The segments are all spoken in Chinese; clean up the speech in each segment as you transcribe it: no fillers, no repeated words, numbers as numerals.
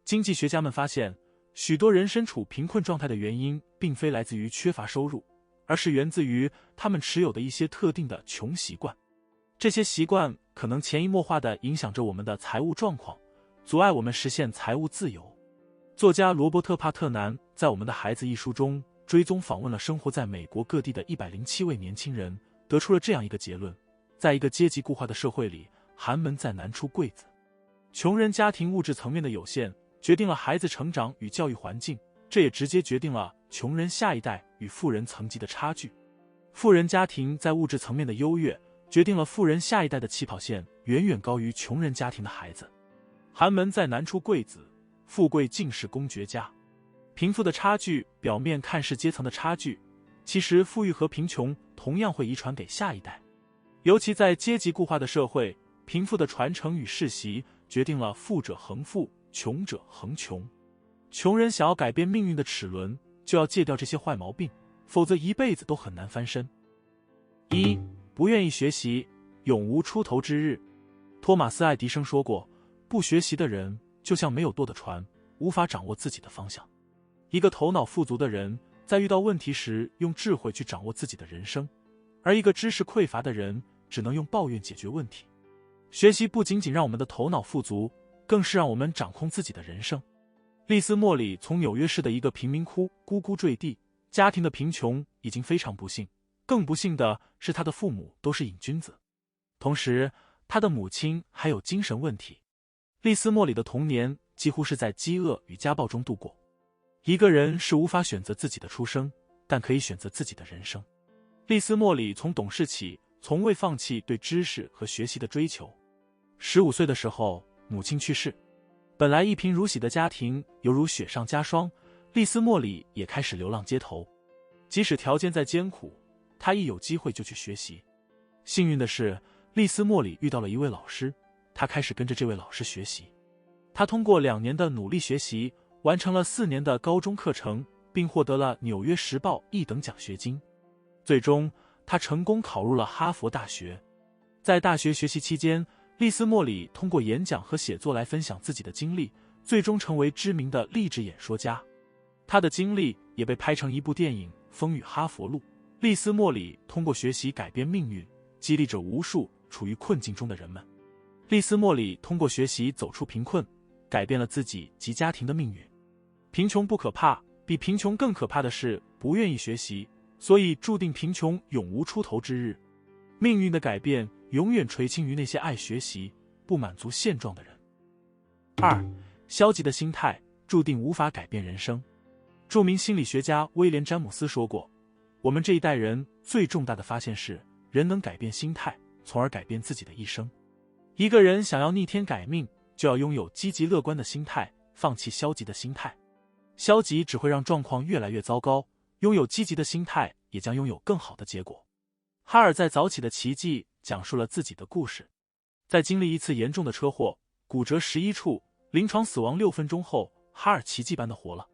经济学家们发现，许多人身处贫困状态的原因，并非来自于缺乏收入，而是源自于他们持有的一些特定的穷习惯。这些习惯可能潜移默化地影响着我们的财务状况，阻碍我们实现财务自由。作家罗伯特·帕特南在《我们的孩子》一书中追踪访问了生活在美国各地的107位年轻人，得出了这样一个结论：在一个阶级固化的社会里，寒门再难出贵子。穷人家庭物质层面的有限，决定了孩子成长与教育环境，这也直接决定了穷人下一代与富人层级的差距。富人家庭在物质层面的优越，决定了富人下一代的起跑线远远高于穷人家庭的孩子。寒门再难出贵子，富贵尽是公爵家。贫富的差距表面看是阶层的差距，其实富裕和贫穷同样会遗传给下一代。尤其在阶级固化的社会，贫富的传承与世袭决定了富者恒富，穷者恒穷。穷人想要改变命运的齿轮，就要戒掉这些坏毛病，否则一辈子都很难翻身。一、不愿意学习，永无出头之日。托马斯·爱迪生说过，不学习的人就像没有舵的船，无法掌握自己的方向。一个头脑富足的人，在遇到问题时用智慧去掌握自己的人生，而一个知识匮乏的人只能用抱怨解决问题。学习不仅仅让我们的头脑富足，更是让我们掌控自己的人生。丽丝·莫里从纽约市的一个贫民窟咕咕坠地，家庭的贫穷已经非常不幸，更不幸的是他的父母都是瘾君子，同时他的母亲还有精神问题。丽丝·莫里的童年几乎是在饥饿与家暴中度过。一个人是无法选择自己的出生，但可以选择自己的人生。丽丝·莫里从懂事起，从未放弃对知识和学习的追求。15岁的时候，母亲去世，本来一贫如洗的家庭犹如雪上加霜，丽丝·莫里也开始流浪街头。即使条件再艰苦，她一有机会就去学习。幸运的是，丽丝·莫里遇到了一位老师，她开始跟着这位老师学习。她通过2年的努力学习，完成了4年的高中课程，并获得了《纽约时报》1等奖学金。最终，她成功考入了哈佛大学。在大学学习期间，丽丝·莫里通过演讲和写作来分享自己的经历，最终成为知名的励志演说家。她的经历也被拍成一部电影《风雨哈佛路》。丽丝·莫里通过学习改变命运，激励着无数处于困境中的人们。丽丝·莫里通过学习走出贫困，改变了自己及家庭的命运。贫穷不可怕，比贫穷更可怕的是不愿意学习，所以注定贫穷永无出头之日。命运的改变永远垂青于那些爱学习、不满足现状的人。2. 消极的心态注定无法改变人生。著名心理学家威廉·詹姆斯说过，我们这一代人最重大的发现是，人能改变心态，从而改变自己的一生。一个人想要逆天改命，就要拥有积极乐观的心态，放弃消极的心态。消极只会让状况越来越糟糕，拥有积极的心态也将拥有更好的结果。哈尔在早起的奇迹讲述了自己的故事。在经历一次严重的车祸，骨折11处，临床死亡6分钟后，哈尔奇迹般的活了。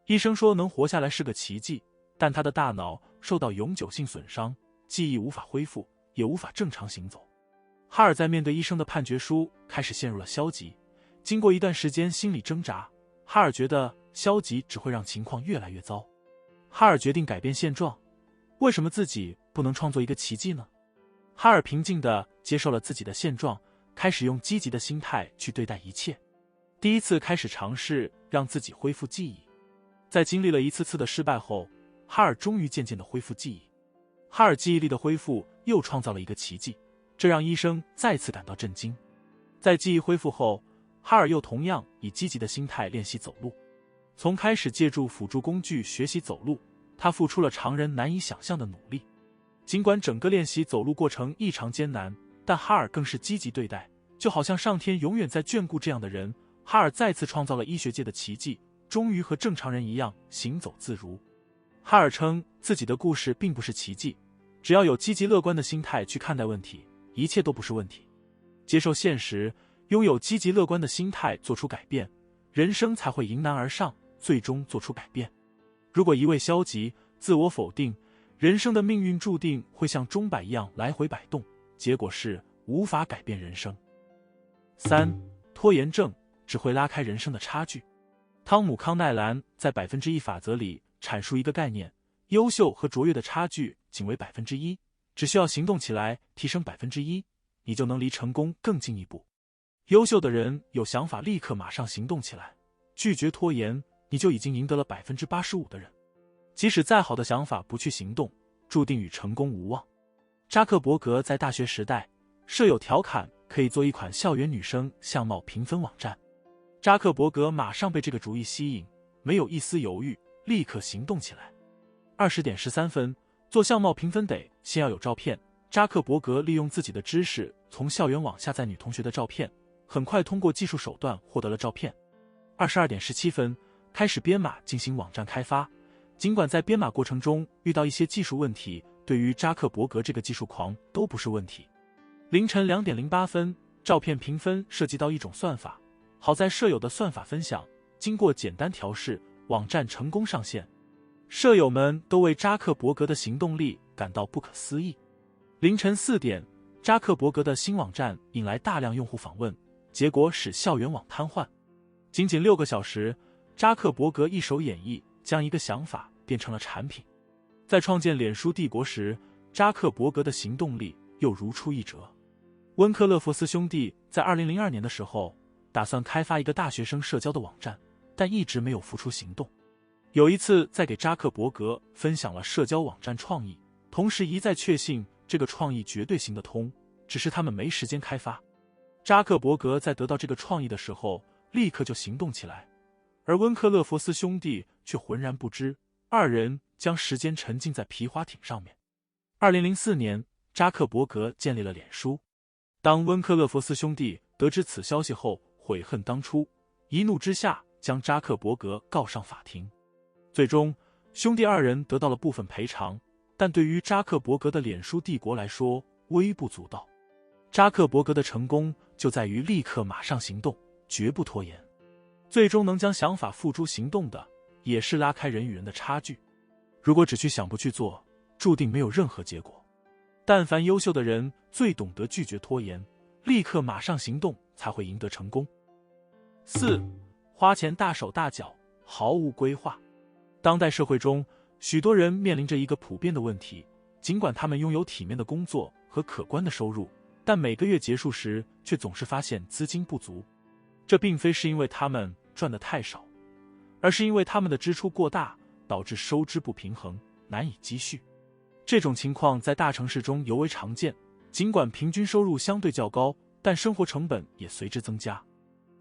医生说能活下来是个奇迹，但他的大脑受到永久性损伤，记忆无法恢复，也无法正常行走。哈尔在面对医生的判决书，开始陷入了消极。经过一段时间心理挣扎，哈尔觉得消极只会让情况越来越糟。哈尔决定改变现状，为什么自己不能创作一个奇迹呢？哈尔平静地接受了自己的现状，开始用积极的心态去对待一切。第一次开始尝试让自己恢复记忆，在经历了一次次的失败后，哈尔终于渐渐地恢复记忆。哈尔记忆力的恢复又创造了一个奇迹，这让医生再次感到震惊。在记忆恢复后，哈尔又同样以积极的心态练习走路。从开始借助辅助工具学习走路，他付出了常人难以想象的努力。尽管整个练习走路过程异常艰难，但哈尔更是积极对待，就好像上天永远在眷顾这样的人。哈尔再次创造了医学界的奇迹，终于和正常人一样行走自如。哈尔称自己的故事并不是奇迹，只要有积极乐观的心态去看待问题，一切都不是问题。接受现实，拥有积极乐观的心态，做出改变，人生才会迎难而上，最终做出改变。如果一味消极、自我否定，人生的命运注定会像钟摆一样来回摆动，结果是无法改变人生。3. 拖延症只会拉开人生的差距。汤姆·康奈兰在1%法则里阐述一个概念：优秀和卓越的差距仅为1%，只需要行动起来提升1%，你就能离成功更进一步。优秀的人有想法立刻马上行动起来，拒绝拖延，你就已经赢得了85%的人。即使再好的想法不去行动，注定与成功无望。扎克伯格在大学时代，舍友调侃可以做一款校园女生相貌评分网站。扎克伯格马上被这个主意吸引，没有一丝犹豫，立刻行动起来。20:13，做相貌评分得先要有照片。扎克伯格利用自己的知识，从校园网下载女同学的照片，很快通过技术手段获得了照片。22:17，开始编码进行网站开发。尽管在编码过程中遇到一些技术问题，对于扎克伯格这个技术狂都不是问题。凌晨2:08，照片评分涉及到一种算法，好在舍友的算法分享，经过简单调试，网站成功上线。舍友们都为扎克伯格的行动力感到不可思议。凌晨4点，扎克伯格的新网站引来大量用户访问，结果使校园网瘫痪。仅仅6个小时，扎克伯格一手演绎，将一个想法变成了产品。在创建脸书帝国时，扎克伯格的行动力又如出一辙。温克勒佛斯兄弟在2002年的时候，打算开发一个大学生社交的网站，但一直没有付出行动。有一次在给扎克伯格分享了社交网站创意，同时一再确信这个创意绝对行得通，只是他们没时间开发。扎克伯格在得到这个创意的时候，立刻就行动起来，而温克勒佛斯兄弟却浑然不知，二人将时间沉浸在皮划艇上面。2004年，扎克伯格建立了脸书。当温克勒佛斯兄弟得知此消息后，悔恨当初，一怒之下将扎克伯格告上法庭。最终，兄弟二人得到了部分赔偿，但对于扎克伯格的脸书帝国来说，微不足道。扎克伯格的成功就在于立刻马上行动，绝不拖延。最终能将想法付诸行动的，也是拉开人与人的差距。如果只去想不去做，注定没有任何结果。但凡优秀的人最懂得拒绝拖延，立刻马上行动，才会赢得成功。4. 花钱大手大脚，毫无规划。当代社会中，许多人面临着一个普遍的问题，尽管他们拥有体面的工作和可观的收入，但每个月结束时却总是发现资金不足。这并非是因为他们赚得太少，而是因为他们的支出过大，导致收支不平衡，难以积蓄。这种情况在大城市中尤为常见，尽管平均收入相对较高，但生活成本也随之增加。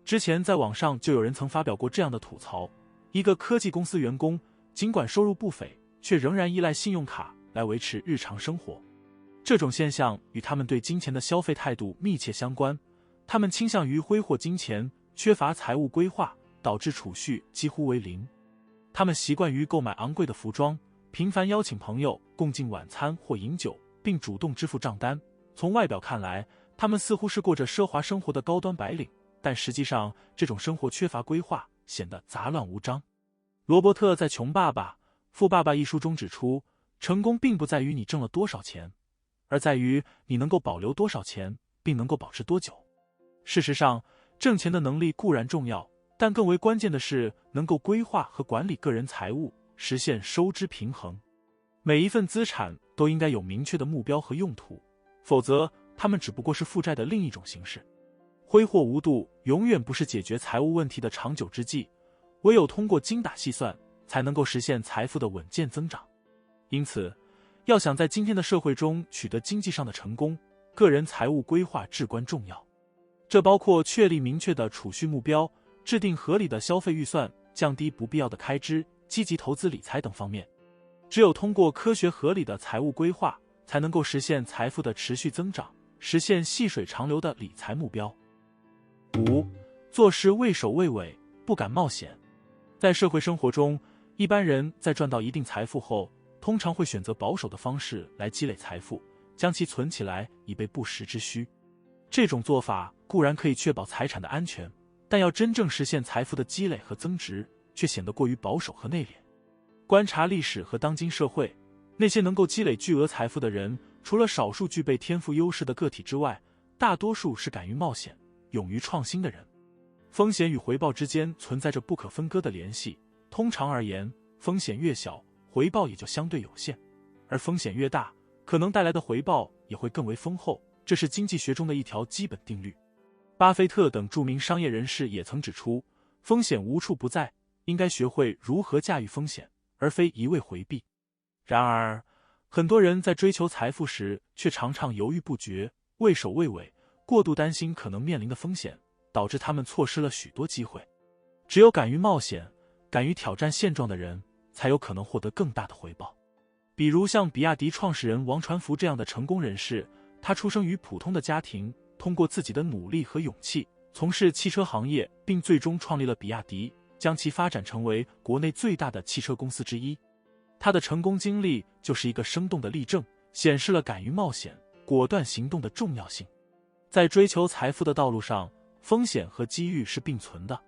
之前在网上就有人曾发表过这样的吐槽：一个科技公司员工尽管收入不菲，却仍然依赖信用卡来维持日常生活。这种现象与他们对金钱的消费态度密切相关，他们倾向于挥霍金钱，缺乏财务规划，导致储蓄几乎为零。他们习惯于购买昂贵的服装，频繁邀请朋友共进晚餐或饮酒，并主动支付账单。从外表看来，他们似乎是过着奢华生活的高端白领，但实际上这种生活缺乏规划，显得杂乱无章。罗伯特在《穷爸爸、富爸爸》一书中指出，成功并不在于你挣了多少钱，而在于你能够保留多少钱，并能够保持多久。事实上，挣钱的能力固然重要，但更为关键的是能够规划和管理个人财务，实现收支平衡。每一份资产都应该有明确的目标和用途，否则它们只不过是负债的另一种形式。挥霍无度永远不是解决财务问题的长久之计，唯有通过精打细算，才能够实现财富的稳健增长。因此，要想在今天的社会中取得经济上的成功，个人财务规划至关重要。这包括确立明确的储蓄目标，制定合理的消费预算，降低不必要的开支，积极投资理财等方面。只有通过科学合理的财务规划，才能够实现财富的持续增长，实现细水长流的理财目标。5. 做事畏首畏尾，不敢冒险。在社会生活中，一般人在赚到一定财富后，通常会选择保守的方式来积累财富，将其存起来以备不时之需。这种做法固然可以确保财产的安全，但要真正实现财富的积累和增值，却显得过于保守和内敛。观察历史和当今社会，那些能够积累巨额财富的人，除了少数具备天赋优势的个体之外，大多数是敢于冒险、勇于创新的人。风险与回报之间存在着不可分割的联系。通常而言，风险越小，回报也就相对有限，而风险越大，可能带来的回报也会更为丰厚，这是经济学中的一条基本定律。巴菲特等著名商业人士也曾指出，风险无处不在，应该学会如何驾驭风险，而非一味回避。然而，很多人在追求财富时却常常犹豫不决，畏首畏尾，过度担心可能面临的风险，导致他们错失了许多机会。只有敢于冒险，敢于挑战现状的人，才有可能获得更大的回报。比如像比亚迪创始人王传福这样的成功人士，他出生于普通的家庭，通过自己的努力和勇气，从事汽车行业，并最终创立了比亚迪，将其发展成为国内最大的汽车公司之一。他的成功经历就是一个生动的例证，显示了敢于冒险、果断行动的重要性。在追求财富的道路上，风险和机遇是并存的。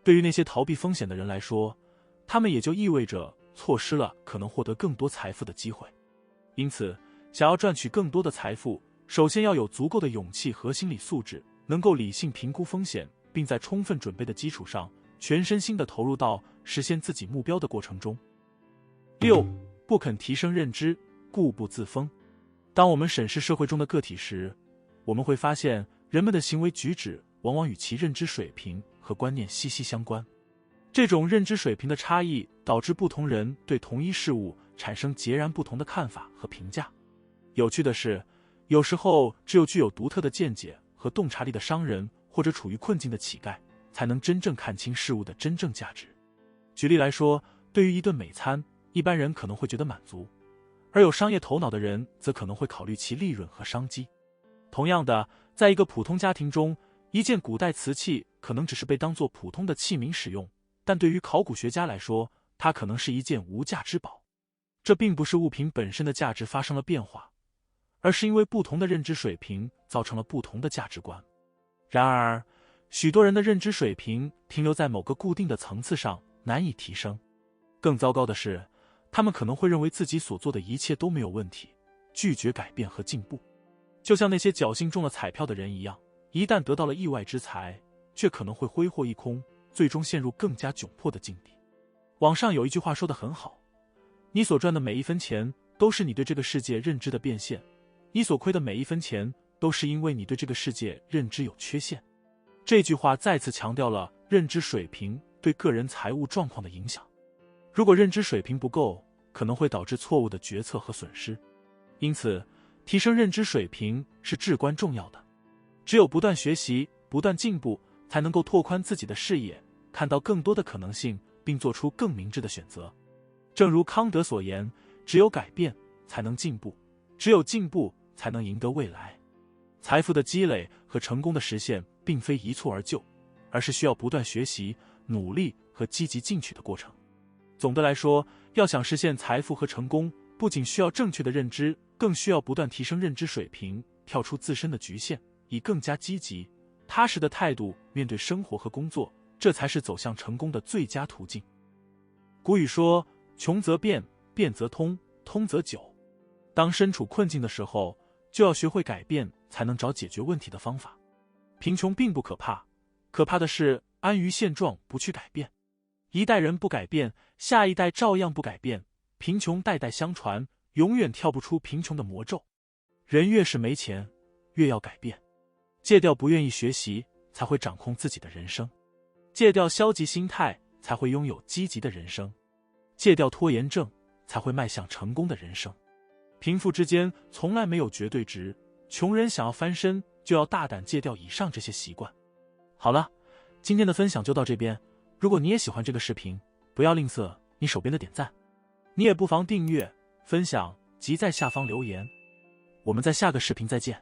对于那些逃避风险的人来说，他们也就意味着错失了可能获得更多财富的机会。因此，想要赚取更多的财富，首先要有足够的勇气和心理素质，能够理性评估风险，并在充分准备的基础上，全身心地投入到实现自己目标的过程中。6. 不肯提升认知，固步自封。当我们审视社会中的个体时，我们会发现人们的行为举止往往与其认知水平和观念息息相关。这种认知水平的差异导致不同人对同一事物产生截然不同的看法和评价。有趣的是，有时候只有具有独特的见解和洞察力的商人，或者处于困境的乞丐，才能真正看清事物的真正价值。举例来说，对于一顿美餐，一般人可能会觉得满足，而有商业头脑的人则可能会考虑其利润和商机。同样的，在一个普通家庭中，一件古代瓷器可能只是被当作普通的器皿使用，但对于考古学家来说，它可能是一件无价之宝。这并不是物品本身的价值发生了变化，而是因为不同的认知水平造成了不同的价值观。然而，许多人的认知水平停留在某个固定的层次上，难以提升。更糟糕的是，他们可能会认为自己所做的一切都没有问题，拒绝改变和进步。就像那些侥幸中了彩票的人一样，一旦得到了意外之财，却可能会挥霍一空，最终陷入更加窘迫的境地。网上有一句话说得很好，你所赚的每一分钱都是你对这个世界认知的变现，你所亏的每一分钱都是因为你对这个世界认知有缺陷。这句话再次强调了认知水平对个人财务状况的影响。如果认知水平不够，可能会导致错误的决策和损失。因此，提升认知水平是至关重要的。只有不断学习、不断进步，才能够拓宽自己的视野，看到更多的可能性，并做出更明智的选择。正如康德所言，只有改变才能进步，只有进步才能赢得未来。财富的积累和成功的实现并非一蹴而就，而是需要不断学习、努力和积极进取的过程。总的来说，要想实现财富和成功，不仅需要正确的认知，更需要不断提升认知水平，跳出自身的局限，以更加积极、踏实的态度面对生活和工作，这才是走向成功的最佳途径。古语说，穷则变，变则通，通则久。当身处困境的时候，就要学会改变，才能找解决问题的方法。贫穷并不可怕，可怕的是安于现状，不去改变。一代人不改变，下一代照样不改变，贫穷代代相传，永远跳不出贫穷的魔咒。人越是没钱，越要改变。戒掉不愿意学习，才会掌控自己的人生；戒掉消极心态，才会拥有积极的人生；戒掉拖延症，才会迈向成功的人生。贫富之间从来没有绝对值，穷人想要翻身，就要大胆戒掉以上这些习惯。好了，今天的分享就到这边。如果你也喜欢这个视频，不要吝啬你手边的点赞，你也不妨订阅、分享及在下方留言。我们在下个视频再见。